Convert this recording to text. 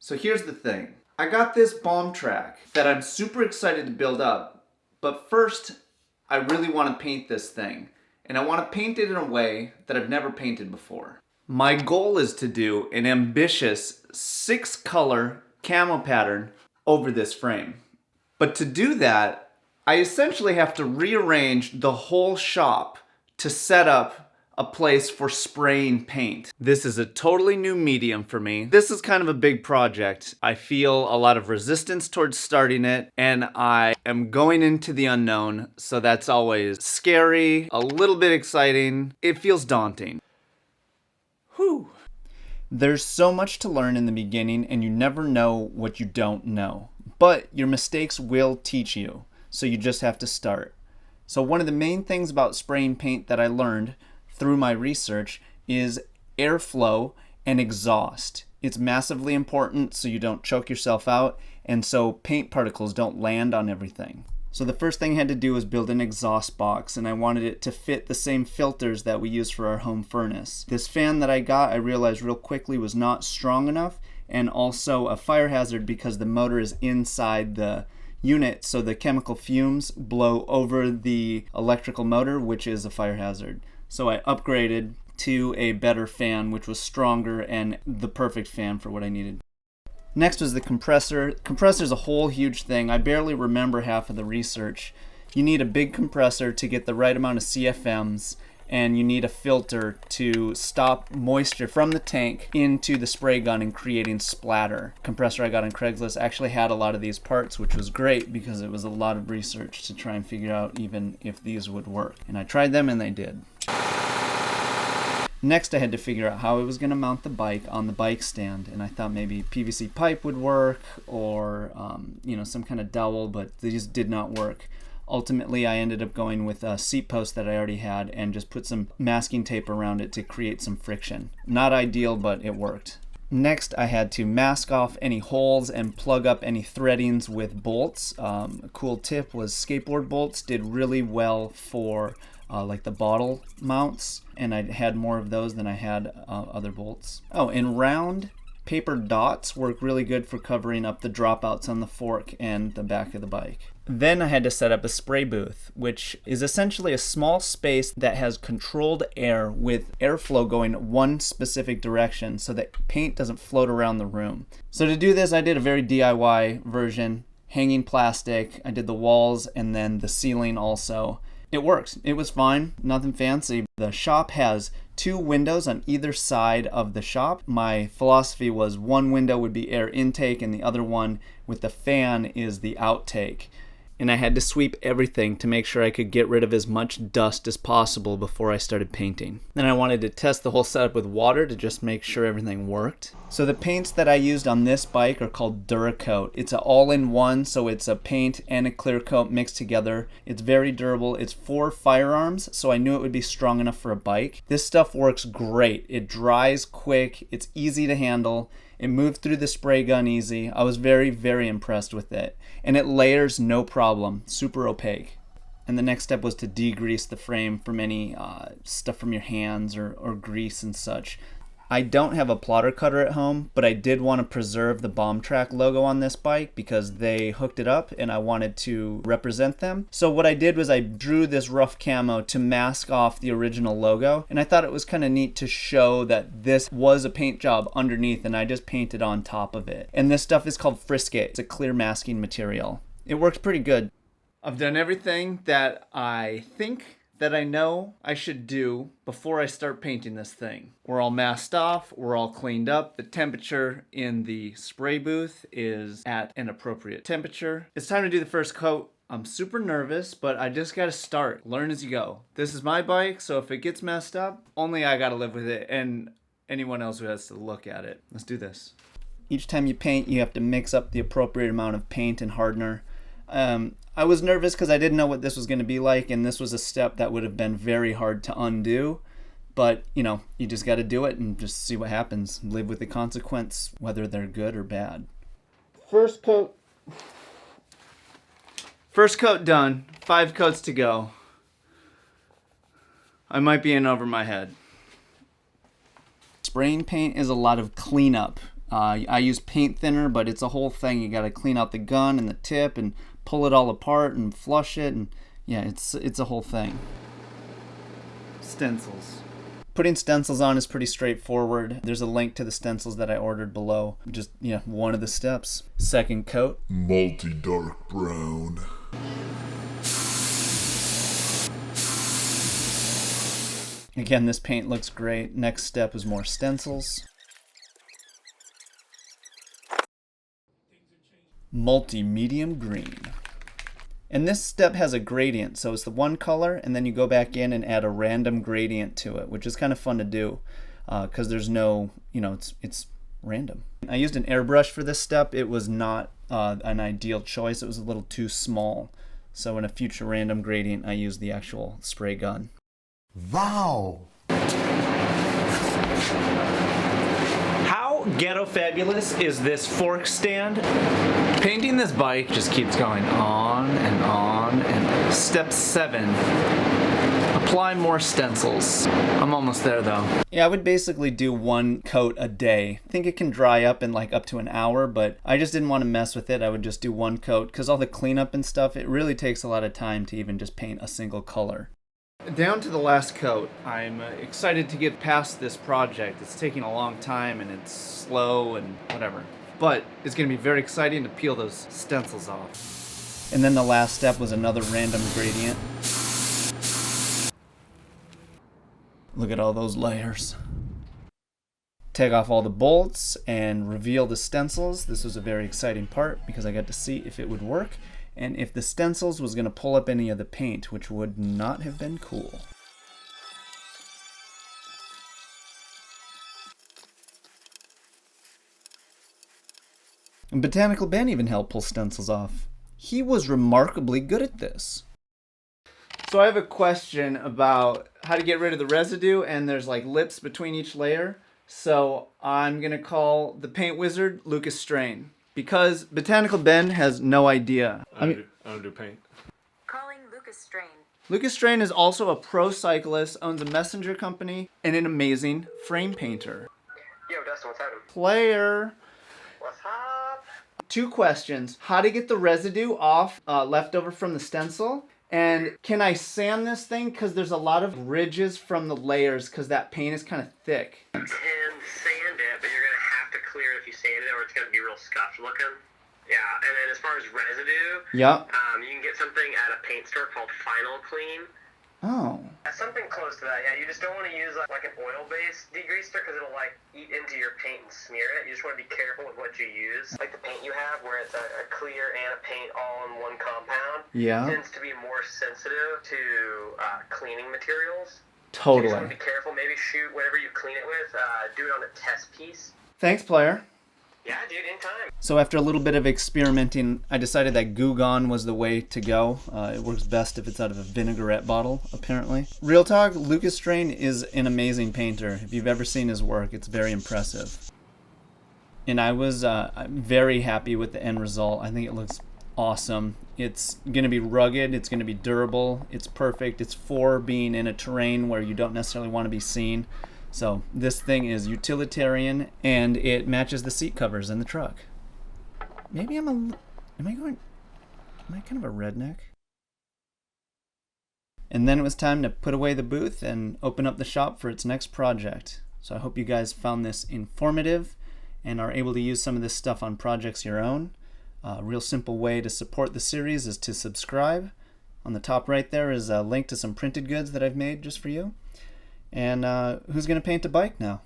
So here's the thing. I got this bomb track that I'm super excited to build up, but first I really want to paint this thing. And I want to paint it in a way that I've never painted before. My goal is to do an ambitious 6-color camo pattern over this frame. But to do that, I essentially have to rearrange the whole shop to set up a place for spraying paint. This is a totally new medium for me. This is kind of a big project. I feel a lot of resistance towards starting it, and I am going into the unknown, so that's always scary, a little bit exciting. It feels daunting. Whew. There's so much to learn in the beginning, and you never know what you don't know. But your mistakes will teach you, so you just have to start. So one of the main things about spraying paint that I learned through my research is airflow and exhaust. It's massively important so you don't choke yourself out and so paint particles don't land on everything. So the first thing I had to do was build an exhaust box, and I wanted it to fit the same filters that we use for our home furnace. This fan that I got, I realized real quickly, was not strong enough and also a fire hazard because the motor is inside the unit, so the chemical fumes blow over the electrical motor, which is a fire hazard. So I upgraded to a better fan, which was stronger and the perfect fan for what I needed. Next was the compressor. Compressor is a whole huge thing. I barely remember half of the research. You need a big compressor to get the right amount of CFMs, and you need a filter to stop moisture from the tank into the spray gun and creating splatter. Compressor I got on Craigslist actually had a lot of these parts, which was great because it was a lot of research to try and figure out even if these would work. And I tried them and they did. Next I had to figure out how I was going to mount the bike on the bike stand, and I thought maybe PVC pipe would work or some kind of dowel, but these did not work. Ultimately, I ended up going with a seat post that I already had and just put some masking tape around it to create some friction. Not ideal, but it worked. Next, I had to mask off any holes and plug up any threadings with bolts. A cool tip was skateboard bolts did really well for like the bottle mounts, and I had more of those than I had other bolts. Oh, and round paper dots work really good for covering up the dropouts on the fork and the back of the bike. Then I had to set up a spray booth, which is essentially a small space that has controlled air with airflow going one specific direction so that paint doesn't float around the room. So to do this, I did a very DIY version, hanging plastic. I did the walls and then the ceiling also. It works. It was fine, nothing fancy. The shop has 2 windows on either side of the shop. My philosophy was one window would be air intake and the other one with the fan is the outtake. And I had to sweep everything to make sure I could get rid of as much dust as possible before I started painting. Then I wanted to test the whole setup with water to just make sure everything worked. So the paints that I used on this bike are called Duracoat. It's an all-in-one, so it's a paint and a clear coat mixed together. It's very durable. It's for firearms, so I knew it would be strong enough for a bike. This stuff works great. It dries quick. It's easy to handle. It moved through the spray gun easy. I was very, very impressed with it. And it layers no problem. Super opaque. And the next step was to degrease the frame from any stuff from your hands or grease and such. I don't have a plotter cutter at home, but I did want to preserve the Bomb Track logo on this bike because they hooked it up and I wanted to represent them. So what I did was I drew this rough camo to mask off the original logo, and I thought it was kind of neat to show that this was a paint job underneath and I just painted on top of it. And this stuff is called Frisket. It's a clear masking material. It works pretty good. I've done everything that I think that I know I should do before I start painting this thing. We're all masked off, we're all cleaned up. The temperature in the spray booth is at an appropriate temperature. It's time to do the first coat. I'm super nervous, but I just gotta start. Learn as you go. This is my bike, so if it gets messed up, only I gotta live with it and anyone else who has to look at it. Let's do this. Each time you paint, you have to mix up the appropriate amount of paint and hardener. I was nervous because I didn't know what this was going to be like, and this was a step that would have been very hard to undo. But, you just got to do it and just see what happens. Live with the consequence, whether they're good or bad. First coat done. 5 coats to go. I might be in over my head. Spraying paint is a lot of cleanup. I use paint thinner, but it's a whole thing. You got to clean out the gun and the tip and pull it all apart and flush it, and yeah, it's a whole thing. Stencils. Putting stencils on is pretty straightforward. There's a link to the stencils that I ordered below. Just, one of the steps. Second coat. Multi-dark brown. Again, this paint looks great. Next step is more stencils. Multi-medium green. And this step has a gradient, so it's the one color, and then you go back in and add a random gradient to it, which is kind of fun to do, because there's no, it's random. I used an airbrush for this step. It was not an ideal choice. It was a little too small. So in a future random gradient, I used the actual spray gun. Wow! How ghetto fabulous is this fork stand? Painting this bike just keeps going on and on. And step 7, apply more stencils. I'm almost there though. Yeah, I would basically do one coat a day. I think it can dry up in like up to an hour, but I just didn't want to mess with it. I would just do one coat because all the cleanup and stuff, it really takes a lot of time to even just paint a single color. Down to the last coat. I'm excited to get past this project. It's taking a long time and it's slow and whatever. But it's going to be very exciting to peel those stencils off. And then the last step was another random gradient. Look at all those layers. Take off all the bolts and reveal the stencils. This was a very exciting part because I got to see if it would work and if the stencils was going to pull up any of the paint, which would not have been cool. And Botanical Ben even helped pull stencils off. He was remarkably good at this. So I have a question about how to get rid of the residue, and there's like lips between each layer. So I'm going to call the paint wizard Lucas Strain. Because Botanical Ben has no idea. I don't do paint. Calling Lucas Strain. Lucas Strain is also a pro cyclist, owns a messenger company, and an amazing frame painter. Yo, Dustin, what's happening? Player. What's up? 2 questions. How to get the residue off left over from the stencil? And can I sand this thing? Because there's a lot of ridges from the layers because that paint is kind of thick. You can sand it, but you're going to have to clear it if you sand it or it's going to be real scuffed looking. Yeah, and then as far as residue, Yep. You can get something at a paint store called Final Clean. Oh. Something close to that, yeah. You just don't want to use like an oil-based degreaser because it'll like eat into your paint and smear it. You just want to be careful with what you use. Like the paint you have where it's a clear and a paint all in one compound. Yeah. Tends to be more sensitive to cleaning materials. Totally. You just want to be careful. Maybe shoot whatever you clean it with. Do it on a test piece. Thanks, player. Yeah, dude, anytime. So after a little bit of experimenting, I decided that Goo Gone was the way to go. It works best if it's out of a vinaigrette bottle, apparently. Real talk, Lucas Strain is an amazing painter. If you've ever seen his work, it's very impressive. And I was very happy with the end result. I think it looks awesome. It's going to be rugged, it's going to be durable, it's perfect. It's for being in a terrain where you don't necessarily want to be seen. So this thing is utilitarian and it matches the seat covers in the truck. Maybe am I kind of a redneck? And then it was time to put away the booth and open up the shop for its next project. So I hope you guys found this informative and are able to use some of this stuff on projects your own. A real simple way to support the series is to subscribe. On the top right there is a link to some printed goods that I've made just for you. And who's going to paint a bike now?